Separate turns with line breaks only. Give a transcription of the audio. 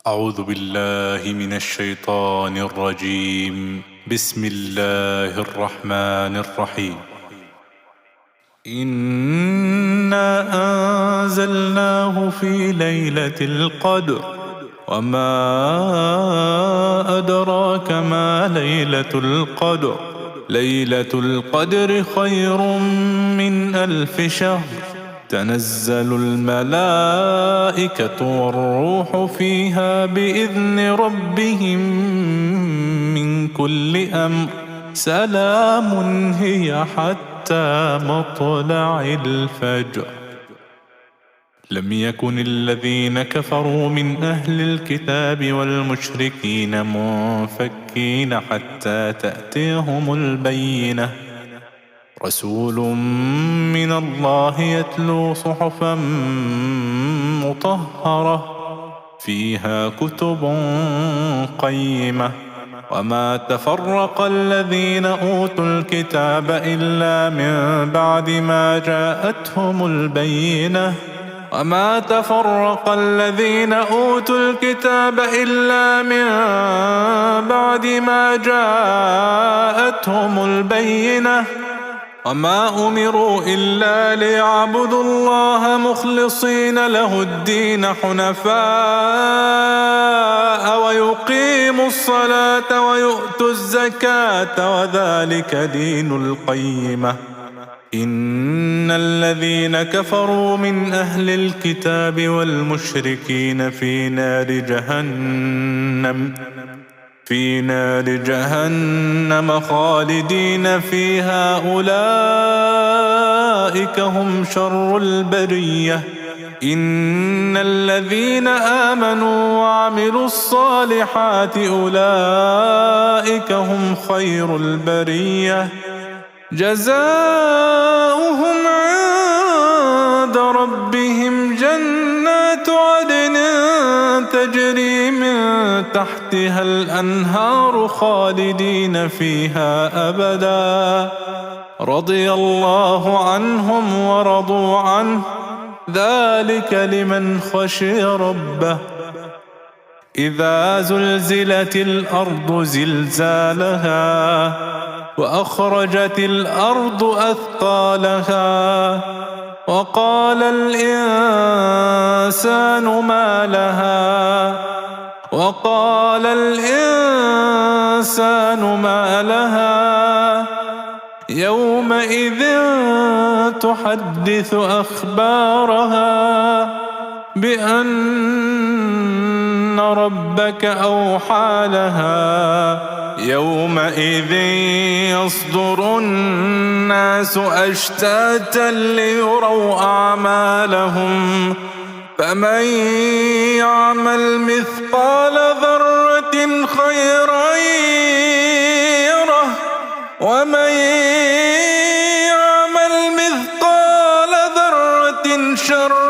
أعوذ بالله من الشيطان الرجيم. بسم الله الرحمن الرحيم. إنا أنزلناه في ليلة القدر وما أدراك ما ليلة القدر. ليلة القدر خير من 1000 شهر. تنزل الملائكة والروح فيها بإذن ربهم من كل أمر. سلام هي حتى مطلع الفجر. لم يكن الذين كفروا من أهل الكتاب والمشركين منفكين حتى تأتيهم البينة. رسول من الله يتلو صحفا مطهرة فيها كتب قيمة. وما تفرق الذين أوتوا الكتاب إلا من بعد ما جاءتهم البينة. وما تفرق الذين أوتوا الكتاب إلا من بعد ما جاءتهم البينة. وما أمروا إلا ليعبدوا الله مخلصين له الدين حنفاء ويقيموا الصلاة ويؤتوا الزكاة وذلك دين القيمة. إن الذين كفروا من أهل الكتاب والمشركين في نار جهنم خالدين فيها. أولئك هم شر البرية. إن الذين آمنوا وعملوا الصالحات أولئك هم خير البرية. جزاؤهم عند ربهم جنات عدن تجري من تحتها الأنهار خالدين فيها أبدا. رضي الله عنهم ورضوا عنه ذلك لمن خشي ربه. إذا زلزلت الأرض زلزالها وأخرجت الأرض أثقالها وقال الإنسان ما لها يومئذ تحدث أخبارها بأن ربك أوحى لها. يومئذ يصدر الناس أشتاتا ليروا أعمالهم. فمن يعمل مثقال ذرة خيرا يره ومن يعمل مثقال ذرة شرا